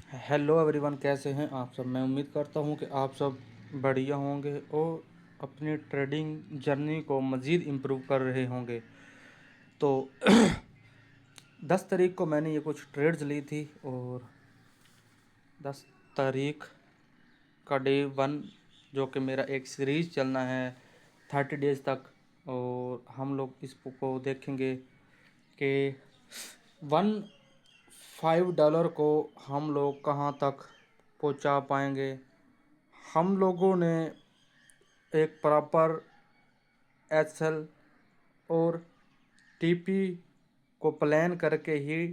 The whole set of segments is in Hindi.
हेलो एवरीवन, कैसे हैं आप सब। मैं उम्मीद करता हूं कि आप सब बढ़िया होंगे और अपनी ट्रेडिंग जर्नी को मज़ीद इम्प्रूव कर रहे होंगे। तो 10 तारीख को मैंने ये कुछ ट्रेड्स ली थी और 10 तारीख का डे 1, जो कि मेरा एक सीरीज़ चलना है 30 डेज़ तक, और हम लोग इस को देखेंगे कि $1.5 को हम लोग कहाँ तक पहुँचा पाएंगे। हम लोगों ने एक प्रॉपर एसएल और टीपी को प्लान करके ही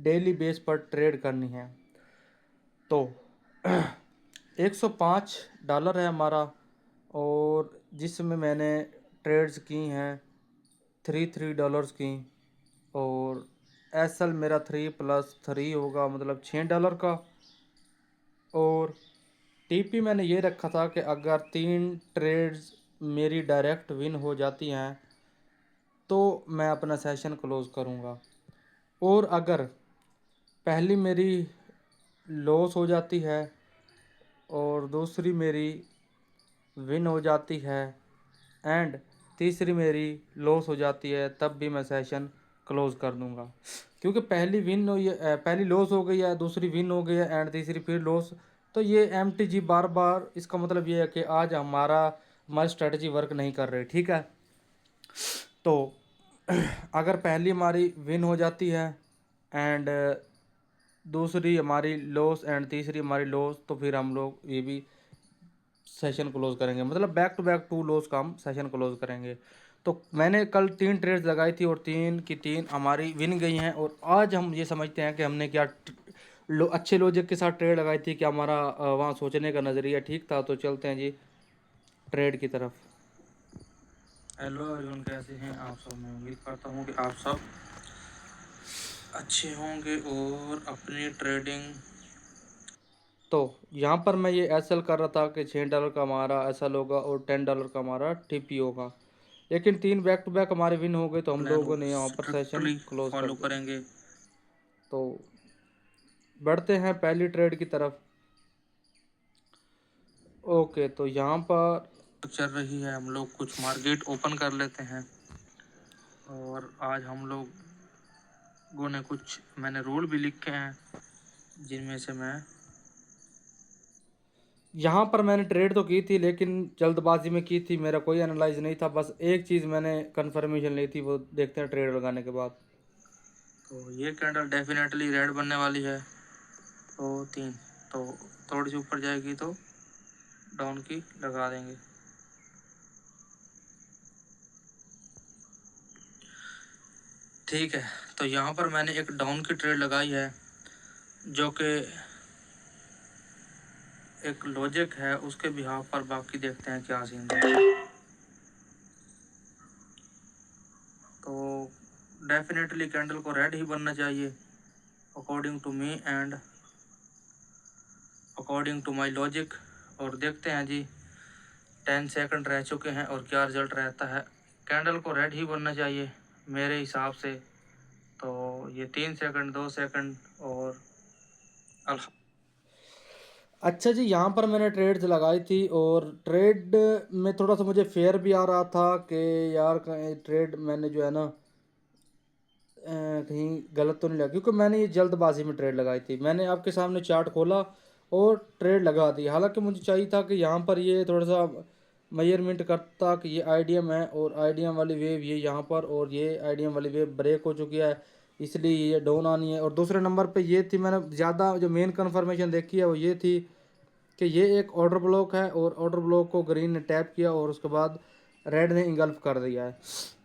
डेली बेस पर ट्रेड करनी है। तो $105 है हमारा, और जिसमें मैंने ट्रेड्स की हैं $3 की, और एसएल मेरा 3+3 होगा, मतलब $6 का। और टीपी मैंने ये रखा था कि अगर 3 ट्रेड्स मेरी डायरेक्ट विन हो जाती हैं तो मैं अपना सेशन क्लोज़ करूँगा, और अगर पहली मेरी लॉस हो जाती है और दूसरी मेरी विन हो जाती है एंड तीसरी मेरी लॉस हो जाती है, तब भी मैं सेशन क्लोज़ कर दूँगा। क्योंकि पहली लॉस हो गई है, दूसरी विन हो गई है एंड तीसरी फिर लॉस, तो ये एमटीजी बार बार, इसका मतलब ये है कि आज हमारी स्ट्रेटजी वर्क नहीं कर रही। ठीक है, तो अगर पहली हमारी विन हो जाती है एंड दूसरी हमारी लॉस एंड तीसरी हमारी लॉस, तो फिर हम लोग ये भी सेशन क्लोज करेंगे, मतलब बैक टू बैक 2 लॉस का हम सेशन क्लोज करेंगे। तो मैंने कल 3 ट्रेड्स लगाई थी और 3 की 3 हमारी विन गई हैं, और आज हम ये समझते हैं कि हमने क्या अच्छे लॉजिक के साथ ट्रेड लगाई थी, क्या हमारा वहाँ सोचने का नज़रिया ठीक था। तो चलते हैं जी ट्रेड की तरफ। हेलो एवरीवन, कैसे हैं आप सब। मैं उम्मीद करता हूँ कि आप सब अच्छे होंगे और अपनी ट्रेडिंग। तो यहाँ पर मैं ये एस एल कर रहा था कि $6 का हमारा एस एल होगा और $10 का हमारा टीपी होगा, लेकिन 3 बैक टू बैक हमारे विन हो गए, तो हम लोगों ने यहाँ पर सेशन क्लोज कर दिया। करेंगे। तो बढ़ते हैं पहली ट्रेड की तरफ। ओके, तो यहाँ पर चल रही है, हम लोग कुछ मार्केट ओपन कर लेते हैं। और आज हम लोगों ने कुछ, मैंने रूल भी लिखे हैं, जिनमें से मैं यहाँ पर मैंने ट्रेड तो की थी, लेकिन जल्दबाजी में की थी, मेरा कोई एनालाइज नहीं था। बस एक चीज़ मैंने कंफर्मेशन ली थी, वो देखते हैं ट्रेड लगाने के बाद। तो ये कैंडल डेफिनेटली रेड बनने वाली है। तो 3, तो थोड़ी सी ऊपर जाएगी तो डाउन की लगा देंगे। ठीक है, तो यहाँ पर मैंने एक डाउन की ट्रेड लगाई है, जो कि एक लॉजिक है उसके बिहाफ पर। बाकी देखते हैं क्या सीन है। तो डेफिनेटली कैंडल को रेड ही बनना चाहिए according to me and according to my logic. और देखते हैं जी, 10 सेकंड रह चुके हैं और क्या रिजल्ट रहता है। कैंडल को रेड ही बनना चाहिए मेरे हिसाब से। तो ये 3 सेकंड, 2 सेकंड और अच्छा जी, यहाँ पर मैंने ट्रेड्स लगाई थी, और ट्रेड में थोड़ा सा मुझे फेयर भी आ रहा था कि यार ट्रेड मैंने जो है ना कहीं गलत तो नहीं लगा, क्योंकि मैंने ये जल्दबाजी में ट्रेड लगाई थी। मैंने आपके सामने चार्ट खोला और ट्रेड लगा दी, हालांकि मुझे चाहिए था कि यहाँ पर ये थोड़ा सा मेजरमेंट करता कि ये आईडीएम है और आईडीएम वाली वेव ये यहाँ पर, और ये आईडीएम वाली वेव ब्रेक हो चुकी है, इसलिए ये डाउन आनी है। और दूसरे नंबर पे ये थी, मैंने ज़्यादा जो मेन कन्फर्मेशन देखी है वो ये थी कि ये एक ऑर्डर ब्लॉक है, और ऑर्डर ब्लॉक को ग्रीन ने टैप किया और उसके बाद रेड ने इंगल्फ कर दिया है।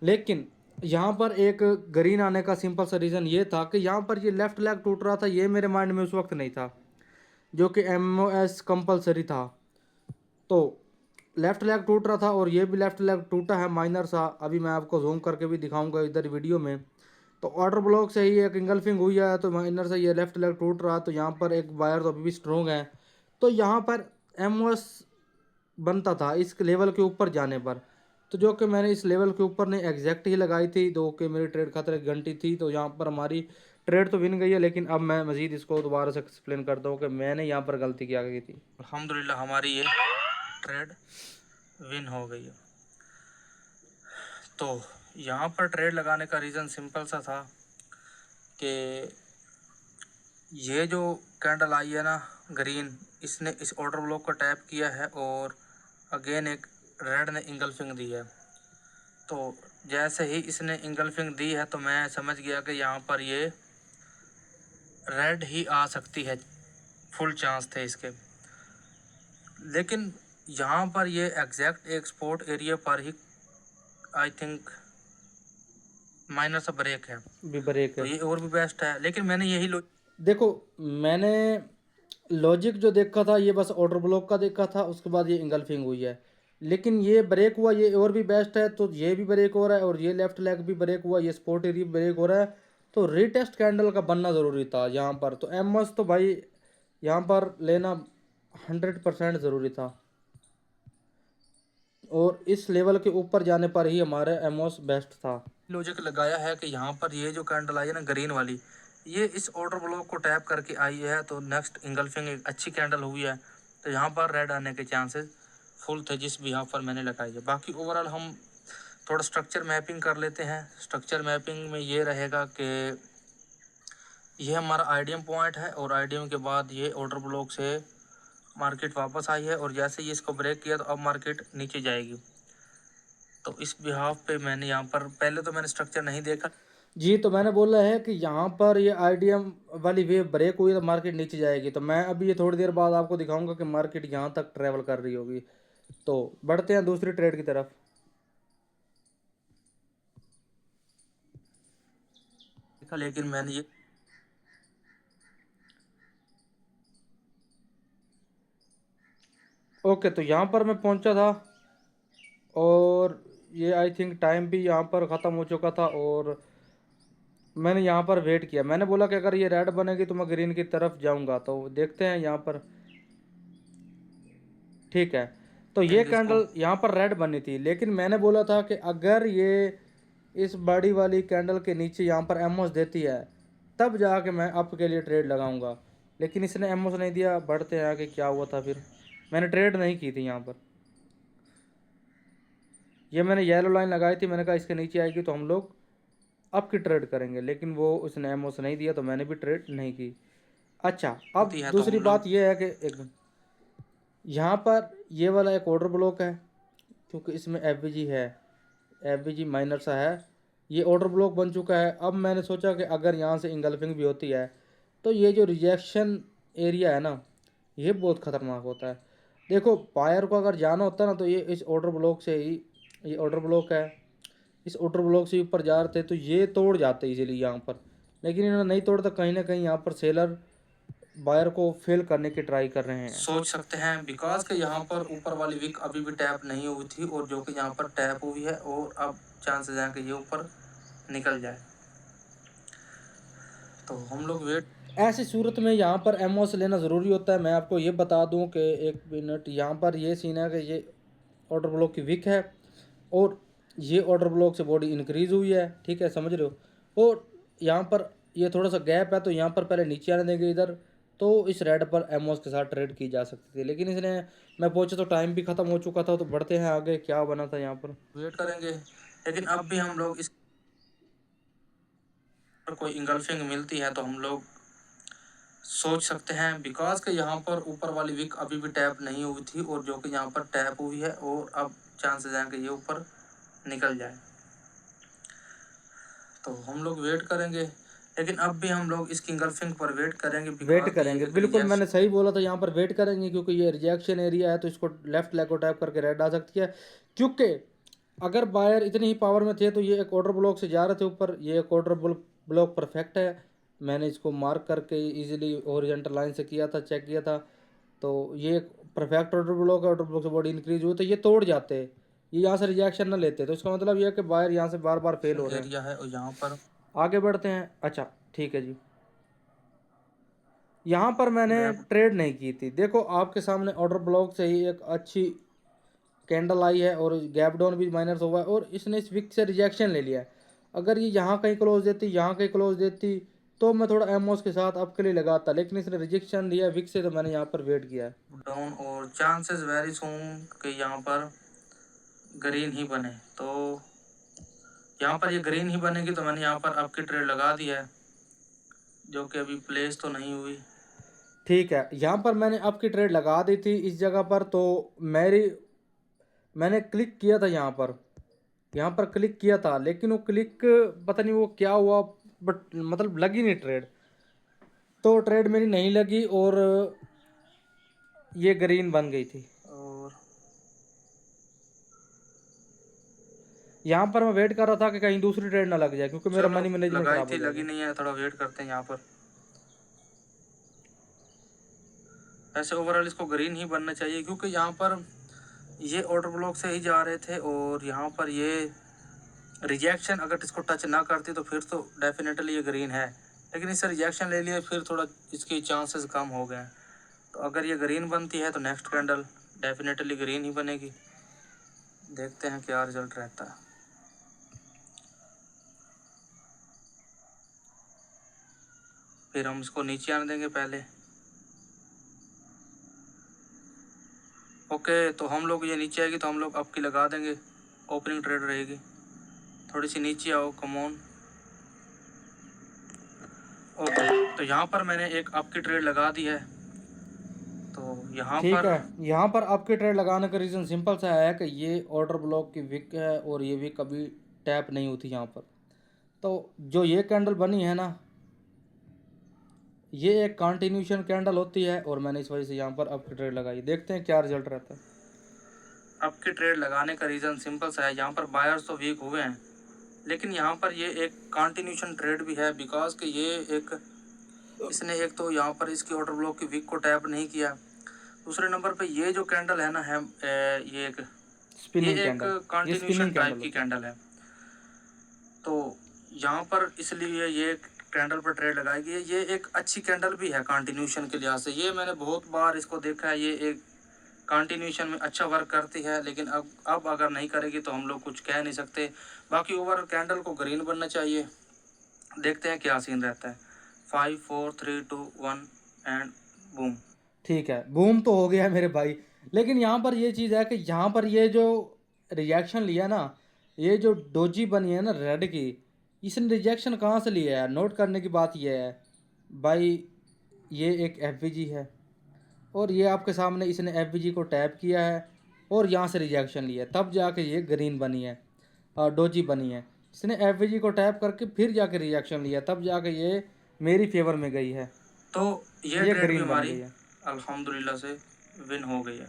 लेकिन यहाँ पर एक ग्रीन आने का सिंपल सा रीज़न ये था कि यहाँ पर ये लेफ्ट लेग टूट रहा था, ये मेरे माइंड में उस वक्त नहीं था, जो कि एमओएस कंपलसरी था। तो लेफ्ट लेग टूट रहा था और ये भी लेफ्ट लेग टूटा है माइनर सा, अभी मैं आपको जूम करके भी दिखाऊंगा इधर वीडियो में। तो ऑर्डर ब्लॉक से ही एक इंगल्फिंग हुई है, तो माइनर से ये लेफ्ट लेग टूट रहा, तो यहाँ पर एक बायर तो अभी भी स्ट्रोंग है। तो यहाँ पर एमओएस बनता था इस लेवल के ऊपर जाने पर, तो जो कि मैंने इस लेवल के ऊपर नहीं एग्जैक्ट ही लगाई थी, जो कि मेरी ट्रेड खतरे की घंटी थी। तो यहाँ पर हमारी ट्रेड तो विन गई है, लेकिन अब मैं मज़ीद इसको दोबारा से एक्सप्लेन करता हूँ कि मैंने यहाँ पर गलती क्या की थी। अल्हम्दुलिल्लाह हमारी ये ट्रेड विन हो गई है। तो यहाँ पर ट्रेड लगाने का रीज़न सिंपल सा था कि ये जो कैंडल आई है ना ग्रीन, इसने इस ऑर्डर ब्लॉक को टैप किया है और अगेन एक रेड ने इंगल्फिंग दी है। तो जैसे ही इसने इंगल्फिंग दी है तो मैं समझ गया कि यहाँ पर ये रेड ही आ सकती है, फुल चांस थे इसके। लेकिन यहाँ पर ये एग्जैक्ट एक्सपोर्ट एरिया पर ही आई थिंक माइनर सा ब्रेक है, भी ब्रेक है, तो ये और भी बेस्ट है। लेकिन मैंने यही देखो, मैंने लॉजिक जो देखा था ये बस ऑर्डर ब्लॉक का देखा था, उसके बाद ये इंगल्फिंग हुई है। लेकिन ये ब्रेक हुआ, ये और भी बेस्ट है, तो ये भी ब्रेक हो रहा है और ये लेफ्ट लेग भी ब्रेक हुआ, ये स्पोर्ट एरिया ब्रेक हो रहा है। तो रीटेस्ट कैंडल का बनना ज़रूरी था यहाँ पर। तो एमएस तो भाई यहाँ पर लेना 100% ज़रूरी था, और इस लेवल के ऊपर जाने पर ही हमारा एमओस बेस्ट था। लॉजिक लगाया है कि यहाँ पर ये जो कैंडल आई है ना ग्रीन वाली, ये इस ऑर्डर ब्लॉक को टैप करके आई है, तो नेक्स्ट इंगल्फिंग एक अच्छी कैंडल हुई है, तो यहाँ पर रेड आने के चांसेस फुल थे जिस भी यहाँ पर मैंने लगाई है। बाकी ओवरऑल हम थोड़ा स्ट्रक्चर मैपिंग कर लेते हैं। स्ट्रक्चर मैपिंग में ये रहेगा कि ये हमारा आईडीएम पॉइंट है और आईडीएम के बाद ये ऑर्डर ब्लॉक से मार्केट वापस आई है और जैसे ही इसको ब्रेक किया तो अब मार्केट नीचे जाएगी। तो इस बिहाफ पे मैंने यहाँ पर पहले तो मैंने स्ट्रक्चर नहीं देखा जी, तो मैंने बोला है कि यहाँ पर ये आईडीएम वाली वेव ब्रेक हुई तो मार्केट नीचे जाएगी। तो मैं अभी ये थोड़ी देर बाद आपको दिखाऊंगा कि मार्केट यहाँ तक ट्रेवल कर रही होगी। तो बढ़ते हैं दूसरी ट्रेड की तरफ। लेकिन मैंने ये ओके, तो यहाँ पर मैं पहुँचा था और ये आई थिंक टाइम भी यहाँ पर ख़त्म हो चुका था और मैंने यहाँ पर वेट किया। मैंने बोला कि अगर ये रेड बनेगी तो मैं ग्रीन की तरफ जाऊँगा। तो देखते हैं यहाँ पर, ठीक है। तो ये कैंडल यहाँ पर रेड बनी थी, लेकिन मैंने बोला था कि अगर ये इस बड़ी वाली कैंडल के नीचे यहाँ पर एमओस देती है तब जाके मैं अप के लिए ट्रेड लगाऊंगा। लेकिन इसने एमओस नहीं दिया। बढ़ते हैं आगे क्या हुआ था फिर। मैंने ट्रेड नहीं की थी यहाँ पर, ये मैंने येलो लाइन लगाई थी, मैंने कहा इसके नीचे आएगी तो हम लोग अप की ट्रेड करेंगे, लेकिन वो उसने एमओस नहीं दिया तो मैंने भी ट्रेड नहीं की। अच्छा, अब दूसरी बात यह है कि एक यहाँ पर ये वाला एक ऑर्डर ब्लॉक है, क्योंकि इसमें एफबीजी है, एफबीजी माइनर सा है, ये ऑर्डर ब्लॉक बन चुका है। अब मैंने सोचा कि अगर यहाँ से इंगल्फिंग भी होती है तो ये जो रिजेक्शन एरिया है ना, ये बहुत ख़तरनाक होता है। देखो, बायर को अगर जाना होता ना तो ये इस ऑर्डर ब्लॉक से ही, ये ऑर्डर ब्लॉक है, इस ऑर्डर ब्लॉक से ऊपर जा रहे थे तो ये तोड़ जाते इजीली यहाँ पर, लेकिन इन्होंने नहीं तोड़ता। कहीं ना कहीं यहाँ पर सेलर बायर को फेल करने की ट्राई कर रहे हैं, सोच सकते हैं, बिकॉज के यहाँ पर ऊपर वाली विक अभी भी टैप नहीं हुई थी और जो कि यहाँ पर टैप हुई है और अब चांसेस हैं कि ये ऊपर निकल जाए। तो हम लोग वेट, ऐसी सूरत में यहाँ पर एमओस लेना ज़रूरी होता है। मैं आपको ये बता दूँ कि एक मिनट, यहाँ पर ये सीन है कि ये ऑर्डर ब्लॉक की विक है और ये ऑर्डर ब्लॉक से बॉडी इंक्रीज़ हुई है, ठीक है, समझ रहे हो। और यहाँ पर ये थोड़ा सा गैप है तो यहाँ पर पहले नीचे आने देंगे इधर, तो इस रेड पर एमओस के साथ ट्रेड की जा सकती थी, लेकिन इसने, मैं पहुँचा तो टाइम भी ख़त्म हो चुका था। तो बढ़ते हैं आगे, क्या बना था यहाँ पर वेट करेंगे। लेकिन अब भी हम लोग इस कोई इंगल्फिंग मिलती है तो हम लोग सोच सकते हैं, बिकॉज के यहाँ पर ऊपर वाली विक अभी भी टैप नहीं हुई थी और जो कि यहाँ पर टैप हुई है और अब चांसेस हैं कि ये ऊपर निकल जाए। तो हम लोग वेट करेंगे, लेकिन अब भी हम लोग इसकी इंगल्फिंग पर वेट करेंगे, वेट करेंगे। बिल्कुल मैंने सही बोला था, यहाँ पर वेट करेंगे क्योंकि ये रिजेक्शन एरिया है तो इसको लेफ्ट लेग को टैप करके रेड आ सकती है। क्योंकि अगर बायर इतनी ही पावर में थे तो ये एक ऑर्डर ब्लॉक से जा रहे थे ऊपर, ये एक ऑर्डर ब्लॉक परफेक्ट है। मैंने इसको मार्क करके इजीली ओरिजेंटल लाइन से किया था, चेक किया था। तो ये एक परफेक्ट ऑर्डर ब्लॉक है, ऑर्डर ब्लॉक से बॉडी इंक्रीज हुई तो ये तोड़ जाते, ये यहाँ से रिजेक्शन ना लेते। तो इसका मतलब ये है कि बायर यहाँ से बार बार फेल हो रहे हैं। एरिया है और यहाँ पर आगे बढ़ते हैं। अच्छा ठीक है जी, यहाँ पर मैंने ट्रेड नहीं की थी। देखो आपके सामने ऑर्डर ब्लॉक से ही एक अच्छी कैंडल आई है और गैप डाउन भी माइनस हुआ है और इसने इस विक से रिजेक्शन ले लिया है। अगर ये यहाँ कहीं क्लोज देती, यहाँ कहीं क्लोज देती तो मैं थोड़ा एमओस के साथ अप के लिए लगाता, लेकिन इसने रिजेक्शन दिया विक से, तो मैंने यहाँ पर वेट किया है डाउन, और चांसेस वेरी सून कि यहाँ पर ग्रीन ही बने। तो यहाँ पर ये ग्रीन ही बनेगी, तो मैंने यहाँ पर अप की ट्रेड लगा दी है, जो कि अभी प्लेस तो नहीं हुई। ठीक है, यहाँ पर मैंने अप की ट्रेड लगा दी थी इस जगह पर। तो मैंने क्लिक किया था यहाँ पर क्लिक किया था, लेकिन वो क्लिक पता नहीं वो क्या हुआ, बट मतलब लगी नहीं ट्रेड। तो ट्रेड मेरी नहीं लगी और ये ग्रीन बन गई थी। और यहाँ पर मैं वेट कर रहा था कि कहीं दूसरी ट्रेड ना लग जाए, क्योंकि मेरा मनी मैनेजमेंट खराब हो जाएगा। लगी नहीं है, थोड़ा वेट करते हैं यहाँ पर। ऐसे ओवरऑल इसको ग्रीन ही बनना चाहिए, क्योंकि यहाँ पर ये ऑर्डर ब्लॉक से ही जा रहे थे, और यहाँ पर ये रिजेक्शन अगर इसको टच ना करती तो फिर तो डेफिनेटली ये ग्रीन है, लेकिन इससे रिजेक्शन ले लिया, फिर थोड़ा इसके चांसेस कम हो गए। तो अगर ये ग्रीन बनती है तो नेक्स्ट कैंडल डेफिनेटली ग्रीन ही बनेगी। देखते हैं क्या रिजल्ट रहता है। फिर हम इसको नीचे आने देंगे पहले। ओके, तो हम लोग ये नीचे आएगी तो हम लोग अप की लगा देंगे, ओपनिंग ट्रेड रहेगी। थोड़ी सी नीचे आओ, कम ऑन। ओके, तो यहाँ पर मैंने एक अप की ट्रेड लगा दी है। तो यहाँ पर यहाँ पर आपके ट्रेड लगाने का रीज़न सिंपल सा है कि ये ऑर्डर ब्लॉक की विक है, और ये विक कभी टैप नहीं होती यहाँ पर। तो जो ये कैंडल बनी है ना, ये एक कंटिन्यूशन कैंडल होती है, और मैंने इस वजह से यहाँ पर आपकी ट्रेड लगाई। देखते हैं क्या रिजल्ट रहता है। आपकी ट्रेड लगाने का रीज़न सिंपल सा है, यहाँ पर बायर्स तो वीक हुए हैं, लेकिन यहाँ पर ये एक कंटिन्यूशन ट्रेड भी है, बिकॉज कि ये इसने एक तो यहाँ पर इसकी ऑर्डर ब्लॉक की विक को टैप नहीं किया। दूसरे नंबर पे ये जो कैंडल है ना है, ये एक कंटिन्यूशन टाइप की कैंडल है। तो यहाँ पर इसलिए ये कैंडल पर ट्रेड लगाई गई है। ये एक अच्छी कैंडल भी है कंटिन्यूशन के लिहाज से, ये मैंने बहुत बार इसको देखा है, ये एक कंटिन्यूशन में अच्छा वर्क करती है, लेकिन अब अगर नहीं करेगी तो हम लोग कुछ कह नहीं सकते। बाकी ओवर कैंडल को ग्रीन बनना चाहिए। देखते हैं क्या सीन रहता है। 5 4 3 2 1 एंड बूम। ठीक है, बूम तो हो गया मेरे भाई, लेकिन यहाँ पर ये चीज़ है कि यहाँ पर ये जो रिजेक्शन लिया ना, ये जो डोजी बनी है ना रेड की, इसने रिजेक्शन कहाँ से लिया है? नोट करने की बात ये है भाई, ये एक एफ है, और ये आपके सामने इसने एफ को टैप किया है, और यहाँ से रिजेक्शन लिया, तब जाके ये ग्रीन बनी है और डोजी बनी है। इसने एफ को टैप करके फिर जाके रिजेक्शन लिया, तब जाके ये मेरी फेवर में गई है। तो ये ट्रेड भी हमारी अल्हम्दुलिल्लाह से विन हो गई है।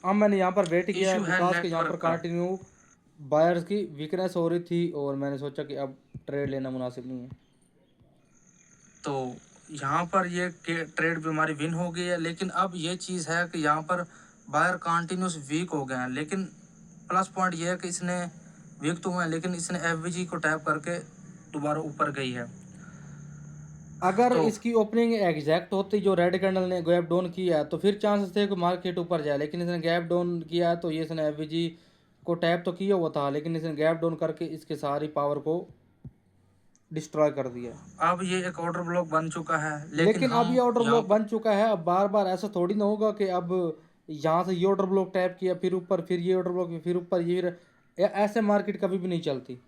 अब मैंने यहाँ पर वेट किया है, बिकॉज के यहाँ पर कंटिन्यू बायर्स की वीकनेस हो रही थी, और मैंने सोचा कि अब ट्रेड लेना मुनासिब नहीं है। तो यहाँ पर ये ट्रेड भी हमारी विन हो गई है, लेकिन अब ये चीज़ है कि यहाँ पर बायर कंटिन्यूस वीक हो गए हैं, लेकिन प्लस पॉइंट ये है कि इसने वीक तो हुए हैं, लेकिन इसने एफ को टैप करके दोबारा ऊपर गई है। अगर तो इसकी ओपनिंग एग्जैक्ट होती जो रेड कैंडल ने गैप डाउन किया, तो फिर चांसेस थे कि मार्केट ऊपर जाए, लेकिन इसने गैप डाउन किया, तो ये इसने एफ को टैप तो किया हुआ था, लेकिन इसने गैप डाउन करके इसके सारी पावर को डिस्ट्रॉय कर दिया। अब ये एक ऑर्डर ब्लॉक बन चुका है, लेकिन अब ये ऑर्डर ब्लॉक बन चुका है। अब बार बार ऐसा थोड़ी ना होगा कि अब यहाँ से ये ऑर्डर ब्लॉक टैप किया, फिर ऊपर, फिर ये ऑर्डर ब्लॉक, फिर ऊपर, ये ऐसे मार्केट कभी भी नहीं चलती,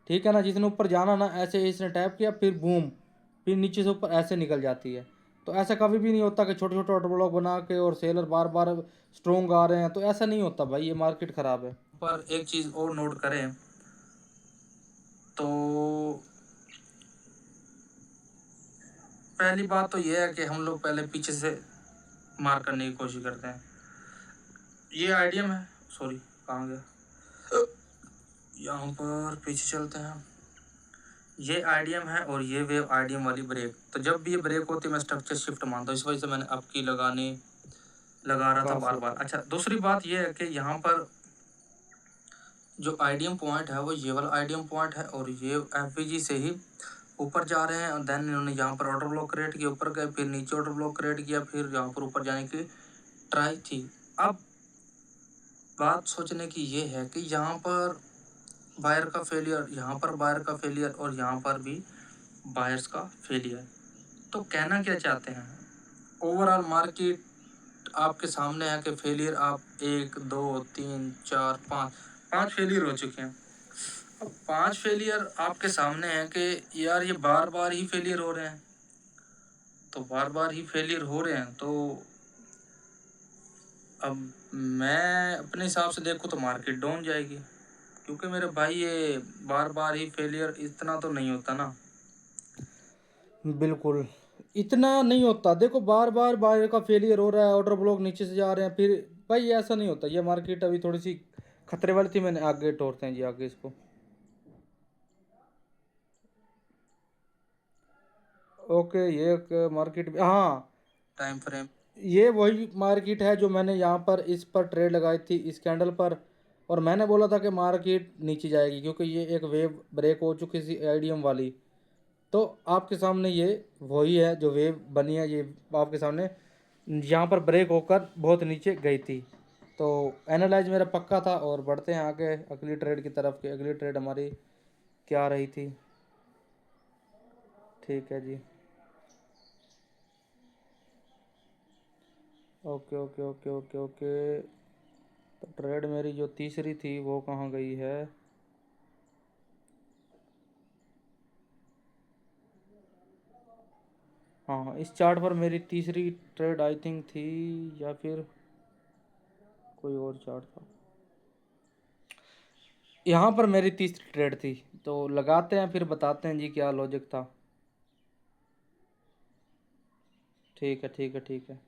ठीक है ना। जिसने ऊपर जाना ना, ऐसे इसने टैप किया, फिर बूम, फिर नीचे से ऊपर ऐसे निकल जाती है। तो ऐसा कभी भी नहीं होता कि छोटे छोटे ऑर्डर ब्लॉक बना के और सेलर बार बार स्ट्रॉन्ग आ रहे हैं, तो ऐसा नहीं होता भाई, ये मार्केट ख़राब है। पर एक चीज़ और नोट करें तो पहली बात तो यह है कि हम लोग पहले पीछे से मार करने की कोशिश करते हैं। ये आइडियम है, सॉरी कहाँ गया, यहाँ पर पीछे चलते हैं। ये आइडियम है और ये वेव आइडियम वाली ब्रेक। तो जब भी ये ब्रेक होती है मैं स्ट्रक्चर शिफ्ट मानता हूँ, इस वजह से मैंने अब की लगा रहा था बार बार। अच्छा, दूसरी बात ये है कि यहाँ पर जो आइडियम पॉइंट है वो ये वाला आइडियम पॉइंट है, और ये एफ से ही ऊपर जा रहे हैं, और देन इन्होंने यहाँ पर ऑर्डर ब्लॉक क्रिएट किया, ऊपर गए, फिर नीचे ऑर्डर ब्लॉक क्रिएट किया, फिर यहाँ पर ऊपर जाने की ट्राई थी। अब बात सोचने की ये है कि यहाँ पर बायर का फेलियर, यहाँ पर बायर का फेलियर और यहाँ पर भी बायर्स का फेलियर। तो कहना क्या चाहते हैं, ओवरऑल मार्केट आपके सामने है कि फेलियर आप 1 2 3 4 5 5 फेलियर हो चुके हैं। अब 5 फेलियर आपके सामने है कि यार ये बार बार ही फेलियर हो रहे हैं, तो बार बार ही फेलियर हो रहे हैं तो अब मैं अपने हिसाब से देखूँ तो मार्केट डाउन जाएगी, क्योंकि मेरे भाई ये बार बार ही फेलियर इतना तो नहीं होता ना। बिल्कुल, इतना नहीं होता। देखो बार बार बायर का फेलियर हो रहा है, ऑर्डर ब्लॉक नीचे से जा रहे हैं, फिर भाई ऐसा नहीं होता। ये मार्केट अभी थोड़ी सी खतरे वाली थी, मैंने आगे तोड़ते हैं जी आगे इसको। ओके, ये एक मार्केट, हाँ, टाइम फ्रेम, ये वही मार्केट है जो मैंने यहाँ पर इस पर ट्रेड लगाई थी, इस कैंडल पर। और मैंने बोला था कि मार्केट नीचे जाएगी, क्योंकि ये एक वेव ब्रेक हो चुकी थी आईडीएम वाली। तो आपके सामने ये वही है जो वेव बनी है, ये आपके सामने यहाँ पर ब्रेक होकर बहुत नीचे गई थी। तो एनालाइज मेरा पक्का था। और बढ़ते हैं आगे अगली ट्रेड की तरफ। कि अगली ट्रेड हमारी क्या रही थी। ठीक है जी, okay okay okay okay okay. तो ट्रेड मेरी जो तीसरी थी वो कहाँ गई है। हाँ, इस चार्ट पर मेरी तीसरी ट्रेड आई थिंक थी, या फिर कोई और चार्ट था। यहाँ पर मेरी तीसरी ट्रेड थी। तो लगाते हैं फिर बताते हैं जी क्या लॉजिक था। ठीक है ठीक है ठीक है।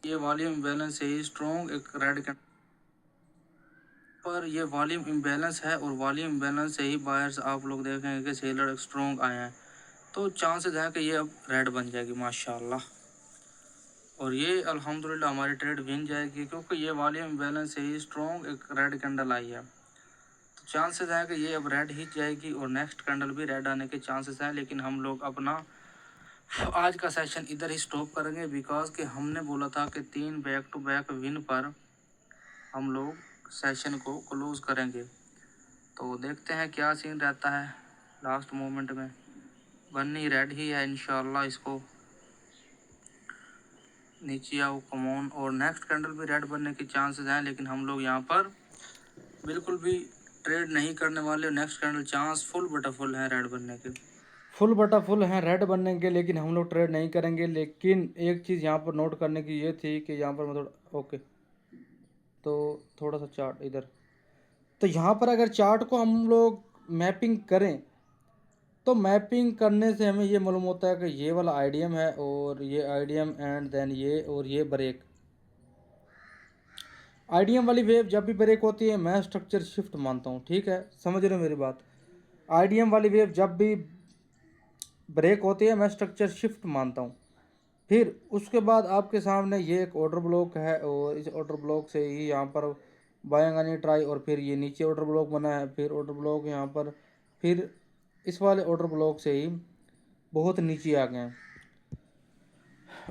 ये वॉल्यूम इम्बैलेंस है, स्ट्रॉन्ग एक रेड कैंडल पर ये वॉल्यूम इम्बैलेंस है, और वॉल्यूम इम्बैलेंस से ही बायर्स आप लोग देखेंगे कि सेलर स्ट्रॉन्ग आए हैं। तो चांसेस है कि ये अब रेड बन जाएगी माशाल्लाह, और ये अल्हम्दुलिल्लाह हमारी ट्रेड विन जाएगी, क्योंकि ये वॉल्यूम इम्बैलेंस से ही स्ट्रॉन्ग एक रेड कैंडल आई है। तो चांसेस है कि ये अब रेड ही जाएगी, और नेक्स्ट कैंडल भी रेड आने के चांसेस हैं। लेकिन हम लोग अपना आज का सेशन इधर ही स्टॉप करेंगे, बिकॉज कि हमने बोला था कि 3 बैक टू बैक विन पर हम लोग सेशन को क्लोज करेंगे। तो देखते हैं क्या सीन रहता है लास्ट मोमेंट में। बन्नी रेड ही है इंशाल्लाह, इसको नीचे आओ कमॉन, और नेक्स्ट कैंडल भी रेड बनने के चांसेस हैं। लेकिन हम लोग यहाँ पर बिल्कुल भी ट्रेड नहीं करने वाले। नेक्स्ट कैंडल चांस फुल बटा फुल है रेड बनने के, फुल बटा फुल हैं रेड बनने के, लेकिन हम लोग ट्रेड नहीं करेंगे। लेकिन एक चीज़ यहाँ पर नोट करने की ये थी कि यहाँ पर मैं थोड़ा ओके, तो थोड़ा सा चार्ट इधर। तो यहाँ पर अगर चार्ट को हम लोग मैपिंग करें, तो मैपिंग करने से हमें ये मालूम होता है कि ये वाला आईडीएम है, और ये आईडीएम एंड देन ये, और ये ब्रेक। आईडीएम वाली वेव जब भी ब्रेक होती है मैं स्ट्रक्चर शिफ्ट मानता हूँ, ठीक है, समझ रहे हो मेरी बात। आईडीएम वाली वेव जब भी ब्रेक होती है मैं स्ट्रक्चर शिफ्ट मानता हूँ। फिर उसके बाद आपके सामने ये एक ऑर्डर ब्लॉक है, और इस ऑर्डर ब्लॉक से ही यहाँ पर बाइंग आनी ट्राई, और फिर ये नीचे ऑर्डर ब्लॉक बना है, फिर ऑर्डर ब्लॉक यहाँ पर, फिर इस वाले ऑर्डर ब्लॉक से ही बहुत नीचे आ गए हैं।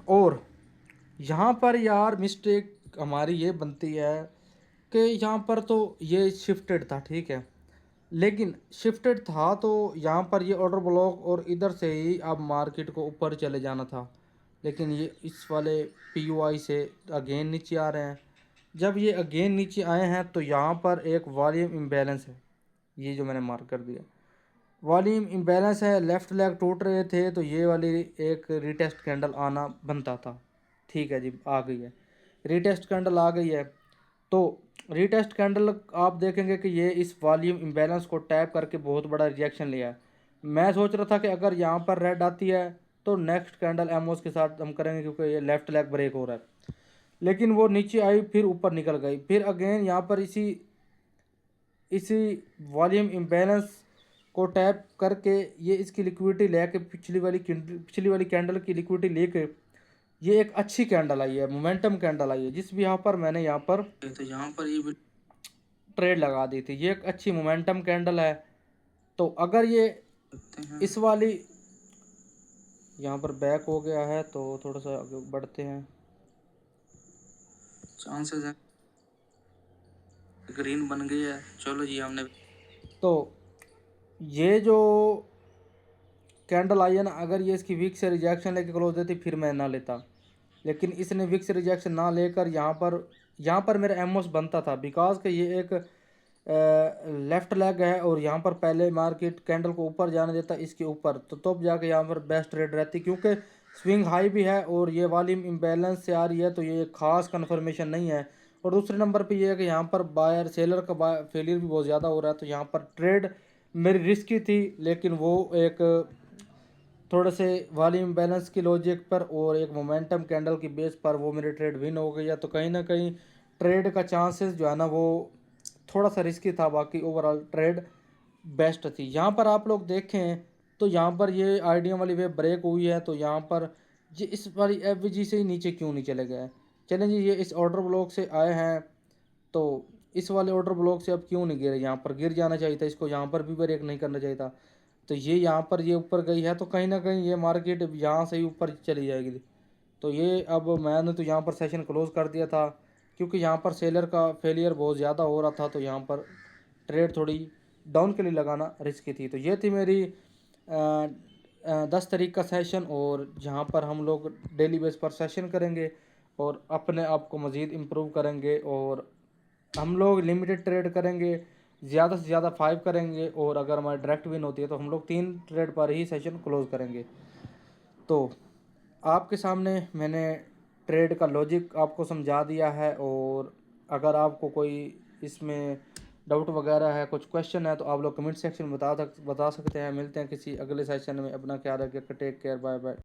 और यहाँ पर यार मिस्टेक हमारी ये बनती है कि यहाँ पर तो ये शिफ्टेड था, ठीक है, लेकिन शिफ्टेड था तो यहाँ पर ये ऑर्डर ब्लॉक और इधर से ही अब मार्केट को ऊपर चले जाना था। लेकिन ये इस वाले पीयूआई से अगेन नीचे आ रहे हैं। जब ये अगेन नीचे आए हैं तो यहाँ पर एक वॉल्यूम इम्बैलेंस है, ये जो मैंने मार्क कर दिया वॉल्यूम इम्बैलेंस है। लेफ़्ट लेग टूट रहे थे तो ये वाली एक रीटेस्ट कैंडल आना बनता था। ठीक है जी, आ गई है रीटेस्ट कैंडल आ गई है। तो रीटेस्ट कैंडल आप देखेंगे कि ये इस वॉल्यूम इम्बैलेंस को टैप करके बहुत बड़ा रिएक्शन लिया है। मैं सोच रहा था कि अगर यहाँ पर रेड आती है तो नेक्स्ट कैंडल एमओस के साथ हम करेंगे, क्योंकि ये लेफ़्ट लेग ब्रेक हो रहा है। लेकिन वो नीचे आई फिर ऊपर निकल गई, फिर अगेन यहाँ पर इसी इसी वॉल्यूम इम्बैलेंस को टैप करके ये इसकी लिक्विडिटी लेके पिछली वाली कैंडल की लिक्विडिटी लेके ये एक अच्छी कैंडल आई है, मोमेंटम कैंडल आई है, जिस भी यहाँ पर मैंने यहाँ पर तो यहाँ पर ये ट्रेड लगा दी थी। ये एक अच्छी मोमेंटम कैंडल है। तो अगर ये इस वाली यहाँ पर बैक हो गया है, तो थोड़ा सा आगे बढ़ते हैं। चांसेस है ग्रीन बन गई है। चलो जी, हमने तो ये जो कैंडल आई है ना, अगर ये इसकी वीक से रिजेक्शन लेके क्लोज देती फिर मैं ना लेता, लेकिन इसने वीक से रिजेक्शन ना लेकर यहाँ पर मेरा एमओस बनता था, बिकॉज कि ये एक लेफ्ट लेग है और यहाँ पर पहले मार्केट कैंडल को ऊपर जाने देता इसके ऊपर, तो तब जाके यहाँ पर बेस्ट ट्रेड रहती, क्योंकि स्विंग हाई भी है और ये वॉल्यूम इम्बैलेंस से आ रही है, तो ये एक खास कन्फर्मेशन नहीं है। और दूसरे नंबर पे ये है कि यहाँ पर बायर सेलर का फेलियर भी बहुत ज़्यादा हो रहा है, तो यहाँ पर ट्रेड मेरी रिस्की थी, लेकिन वो एक थोड़े से वॉल्यूम बैलेंस की लॉजिक पर और एक मोमेंटम कैंडल की बेस पर वो मेरी ट्रेड विन हो गई है। तो कहीं ना कहीं ट्रेड का चांसेस जो है ना वो थोड़ा सा रिस्की था, बाकी ओवरऑल ट्रेड बेस्ट थी। यहाँ पर आप लोग देखें तो यहाँ पर ये आईडियम वाली वेव ब्रेक हुई है, तो यहाँ पर ये इस वाली एफ से ही नीचे क्यों नहीं चले गए। चलें जी, ये इस ऑर्डर ब्लॉक से आए हैं, तो इस वाले ऑर्डर ब्लॉक से अब क्यों नहीं गिरे, यहाँ पर गिर जाना चाहिए था, इसको यहाँ पर भी ब्रेक नहीं करना चाहिए था। तो ये यहाँ पर ये ऊपर गई है, तो कहीं ना कहीं ये मार्केट यहाँ से ही ऊपर चली जाएगी। तो ये अब मैंने तो यहाँ पर सेशन क्लोज कर दिया था, क्योंकि यहाँ पर सेलर का फेलियर बहुत ज़्यादा हो रहा था, तो यहाँ पर ट्रेड थोड़ी डाउन के लिए लगाना रिस्की थी। तो ये थी मेरी 10 तारीख का सेशन, और जहाँ पर हम लोग डेली बेस पर सेशन करेंगे और अपने आप को मज़ीद इम्प्रूव करेंगे, और हम लोग लिमिटेड ट्रेड करेंगे, ज़्यादा से ज़्यादा 5 करेंगे, और अगर हमारी डायरेक्ट विन होती है तो हम लोग 3 ट्रेड पर ही सेशन क्लोज करेंगे। तो आपके सामने मैंने ट्रेड का लॉजिक आपको समझा दिया है, और अगर आपको कोई इसमें डाउट वगैरह है, कुछ क्वेश्चन है, तो आप लोग कमेंट सेक्शन में बता सकते हैं। मिलते हैं किसी अगले सेशन में। अपना ख्याल रखिए। Take care, bye bye.